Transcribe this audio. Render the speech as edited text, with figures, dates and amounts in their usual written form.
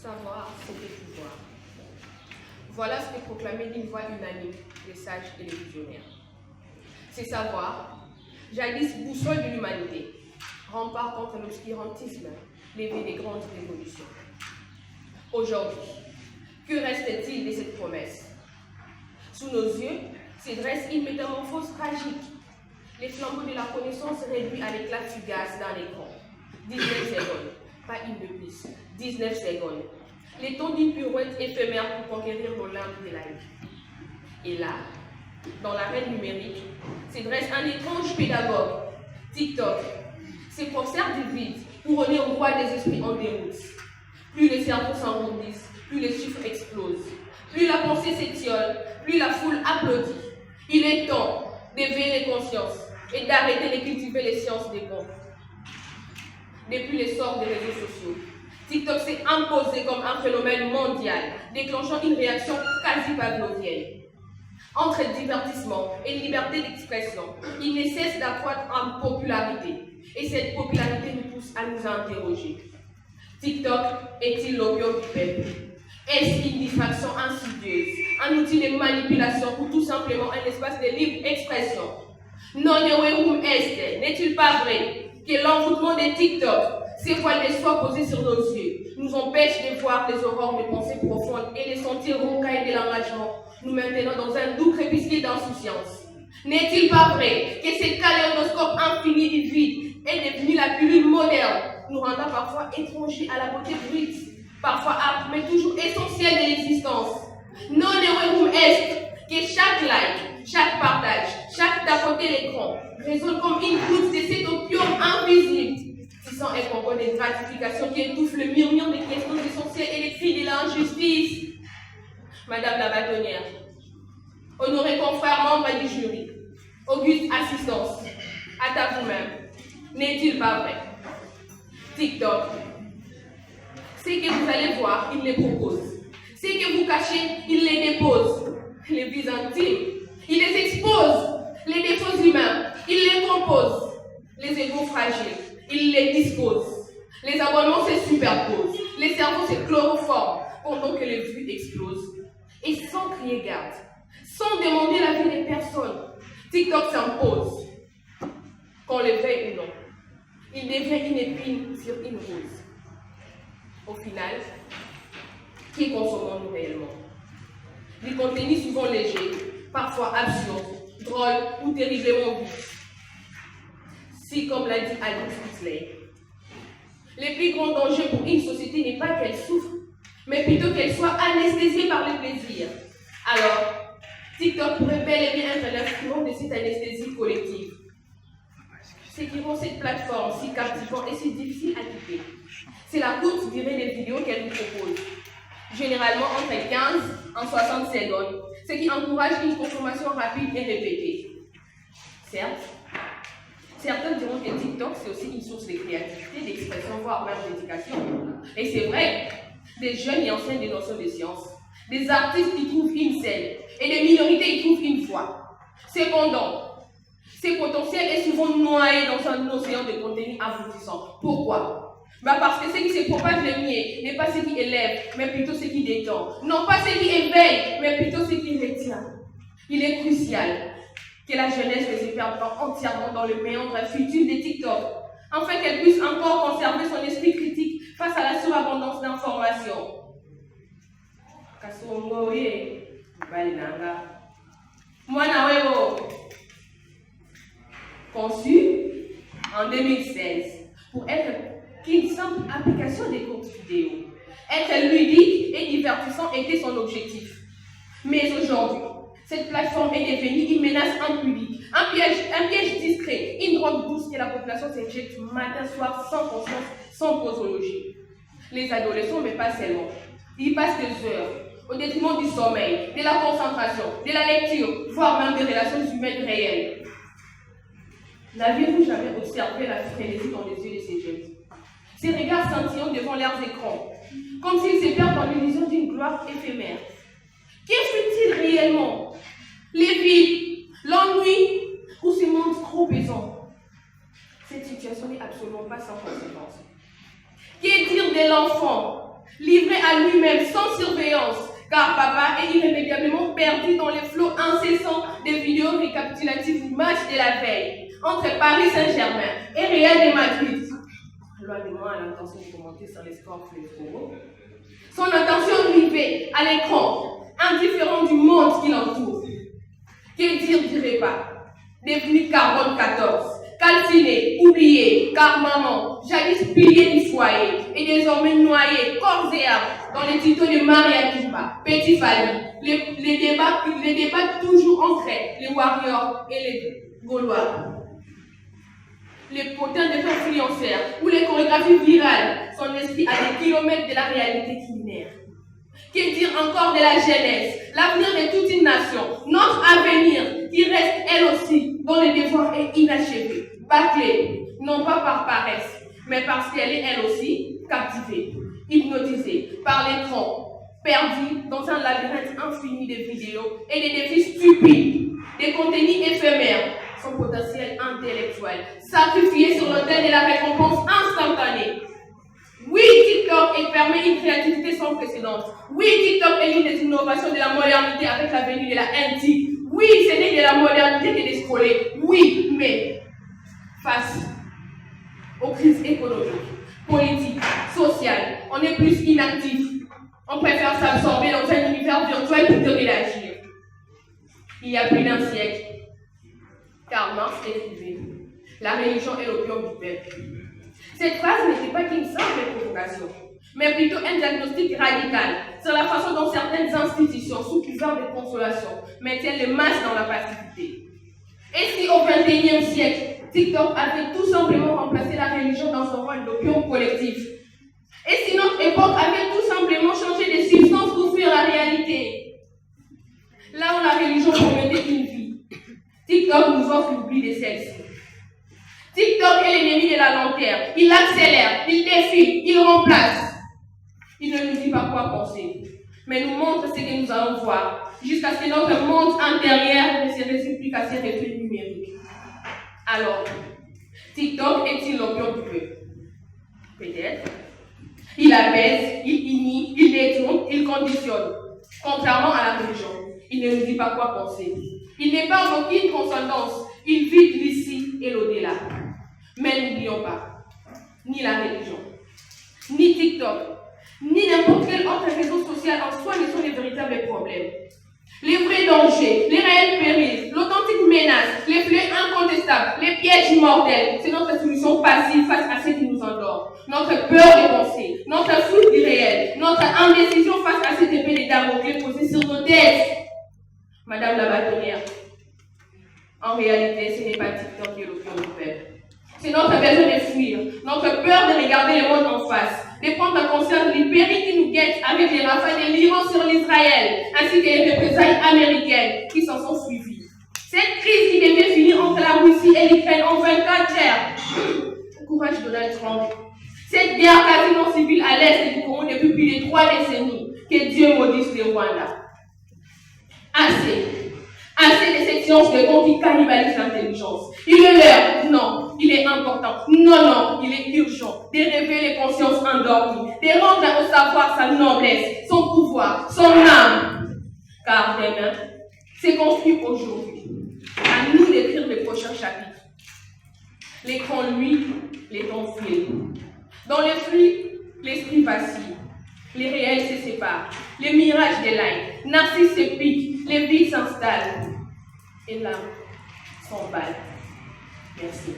Savoir, c'est pouvoir. Voilà ce que proclamait d'une voix unanime les sages et les visionnaires. C'est savoir, jadis boussole de l'humanité, rempart contre l'obscurantisme, l'éveil des grandes révolutions. Aujourd'hui, que reste-t-il de cette promesse? Sous nos yeux se dresse une métamorphose tragique. Les flambeaux de la connaissance réduits à l'éclat fugace d'un écran. 19 secondes, pas une de plus, 19 secondes. Les temps d'une pirouette éphémère pour conquérir l'Olympe des laïcs. Et là, dans l'arène numérique, se dresse un étrange pédagogue, TikTok. Ses professeurs du vide, couronnés au roi des esprits en déroute. Plus les cerveaux s'arrondissent, plus les chiffres explosent. Plus la pensée s'étiole, plus la foule applaudit. Il est temps d'éveiller les consciences et d'arrêter de cultiver les sciences des comptes. Depuis l'essor des réseaux sociaux, TikTok s'est imposé comme un phénomène mondial, déclenchant une réaction quasi pavlovienne. Entre divertissement et liberté d'expression, il ne cesse d'accroître en popularité. Et cette popularité nous pousse à nous interroger. TikTok est-il l'opium du peuple? Est-ce une distraction insidieuse, un outil de manipulation ou tout simplement un espace de libre expression? Non, n'est-il pas vrai que l'envoûtement de TikTok, ces voiles de soie posées sur nos yeux, nous empêche de voir les aurores de pensées profondes et de sentir rocailles de l'engagement, nous maintenant dans un doux crépuscule d'insouciance? N'est-il pas vrai que ce kaléidoscope infini du vide est devenu la pilule moderne, nous rendant parfois étrangers à la beauté brute, parfois âpre, mais toujours essentielle de l'existence? Non, est que chaque like, chaque partage, chaque tapoter l'écran résonne comme une goutte de cet opium invisible. Ce sont un concours de gratification qui étouffe le murmure des questions essentielles et les cris de l'injustice. Madame la bâtonnière, honoré confrère membre du jury, auguste assistance, à vous-même, n'est-il pas vrai? TikTok, ce que vous allez voir, il les propose. Ce que vous cachez, il les dépose. Les vies intimes, il les expose. Les défauts humains, il les compose. Les égos fragiles, il les dispose. Les abonnements se superposent. Les cerveaux se chloroforment pendant que les vues explosent. Et sans crier garde, sans demander l'avis des personnes, TikTok s'impose. Qu'on le veuille ou non, il devient une épine sur une rose. Au final, qui consommons-nous réellement? Du contenu souvent léger, parfois absurde, drôle ou terriblement vif. Si, comme l'a dit Aldous Huxley, le plus grand danger pour une société n'est pas qu'elle souffre, mais plutôt qu'elle soit anesthésiée par le plaisir. Alors, TikTok pourrait bel et bien être l'instrument de cette anesthésie collective. Ce qui rend cette plateforme si captivante et si difficile à quitter, c'est la courte durée des vidéos qu'elle nous propose. Généralement entre 15 et 60 secondes, ce qui encourage une consommation rapide et répétée. Certes, certains diront que TikTok c'est aussi une source de créativité, d'expression, voire même d'éducation. Et c'est vrai, des jeunes y enseignent des notions de science, des artistes y trouvent une scène, et des minorités y trouvent une voix. Cependant, ce potentiel est souvent noyé dans un océan de contenu aboutissant. Pourquoi? Parce que ce qui se propage le mieux n'est pas ce qui élève, mais plutôt ce qui détend. Non pas ce qui éveille, mais plutôt ce qui retient. Il est crucial que la jeunesse ne se perde pas entièrement dans le méandre futur des TikTok, afin qu'elle puisse encore conserver son esprit critique face à la surabondance d'informations. Conçu en 2016 pour être qu'une simple application des courtes vidéos. Être ludique et divertissant était son objectif. Mais aujourd'hui, cette plateforme est devenue une menace impudique, un piège discret, une drogue douce que la population s'injecte matin, soir, sans conscience, sans posologie. Les adolescents, mais pas seulement, ils passent des heures au détriment du sommeil, de la concentration, de la lecture, voire même des relations humaines réelles. N'aviez-vous jamais observé la frénésie dans les yeux de ces jeunes? Ces regards scintillants devant leurs écrans, comme s'ils se perdent dans l'illusion d'une gloire éphémère. Qu'est-ce qu'il réellement? Les vides, l'ennui ou ce monde trop pesant? Cette situation n'est absolument pas sans conséquence. Que dire de l'enfant livré à lui-même sans surveillance, car papa est irrémédiablement perdu dans les flots incessants des vidéos récapitulatives du match de la veille entre Paris Saint-Germain et Real de Madrid. Loin de moi l'intention de commenter sur les scores fléaux. Son attention rivée à l'écran, indifférent du monde qui l'entoure. Que dire du repas, devenu carbone 14, calciné, oublié, car maman, jadis pilier du foyer, est désormais noyé, corps et âme, dans les tutos de Maria Kiba, Petit Fali, les débats toujours ancrés, les Warriors et les Gaulois. Les potins de influenceurs ou les chorégraphies virales, son esprit à des kilomètres de la réalité culinaire. Que dire encore de la jeunesse, l'avenir de toute une nation, notre avenir qui reste elle aussi, dont le devoir est inachevé, bâclé, non pas par paresse, mais parce qu'elle est elle aussi captivée, hypnotisée par l'écran, perdue dans un labyrinthe infini de vidéos et de défis stupides, des contenus éphémères, son potentiel intellectuel, sacrifié sur l'autel de la récompense instantanée. Oui, TikTok permet une créativité sans précédent. Oui, TikTok est l'une des innovations de la modernité avec la venue de la NT. Oui, ce n'est de la modernité que de scroller. Oui, mais face aux crises économiques, politiques, sociales, on est plus inactif. On préfère s'absorber dans un univers virtuel plutôt que d'agir. Il y a plus d'un siècle, Karl Marx écrivait « La religion est l'opium du peuple ». Cette phrase n'était pas qu'une simple provocation, mais plutôt un diagnostic radical sur la façon dont certaines institutions, sous couvert de consolation, maintiennent les masses dans la passivité. Et si au XXIe siècle, TikTok avait tout simplement remplacé la religion dans son rôle d'opium collectif? Et si notre époque avait tout simplement changé de substance pour fuir la réalité? Là où la religion promettait une vie, TikTok nous offre l'oubli de celle-ci. TikTok est l'ennemi de la lenteur. Il accélère, il défile, il remplace. Il ne nous dit pas quoi penser, mais nous montre ce que nous allons voir, jusqu'à ce que notre monde intérieur ne se résume plus qu'à ses reflets numériques. Alors, TikTok est-il l'opium du peuple? Peut-être. Il apaise, il unit, il détourne, il conditionne. Contrairement à la religion, il ne nous dit pas quoi penser. Il n'est pas aucune transcendance, il vide l'ici et l'au-delà. Mais n'oublions pas, ni la religion, ni TikTok, ni n'importe quel autre réseau social en soi ne sont les véritables problèmes. Les vrais dangers, les réels périls, l'authentique menace, les flux incontestables, les pièges mortels, c'est notre solution passive face à ce qui nous endort. Notre peur de penser, notre flou irréel, notre indécision face à cette épée de Damoclès posée sur nos têtes. Madame la bâtonnière, en réalité, ce n'est pas TikTok qui est l'opium du peuple. C'est notre besoin de fuir, notre peur de regarder le monde en face, de prendre conscience du péril qui nous guette avec les rafales de l'Iran sur l'Israël, ainsi que les représailles américaines qui s'en sont suivies. Cette crise qui devait finir entre la Russie et l'Ukraine en 24 heures. Courage Donald Trump. Cette guerre quasiment civile à l'est du Congo depuis plus de 3 décennies. Que Dieu maudisse le Rwanda. Assez de cette science de compte qui cannibalise l'intelligence. Il est l'heure, non, il est important, non, il est urgent de réveiller les consciences endormies, de rendre au savoir sa noblesse, son pouvoir, son âme. Car demain, c'est construit aujourd'hui. À nous d'écrire le prochain chapitre. L'écran, lui, les temps filent. Dans les flux, l'esprit vacille. Les réels se séparent, les mirages délaillent, Narcisse se pique, les vies s'installent. Et là, s'emballe. Merci.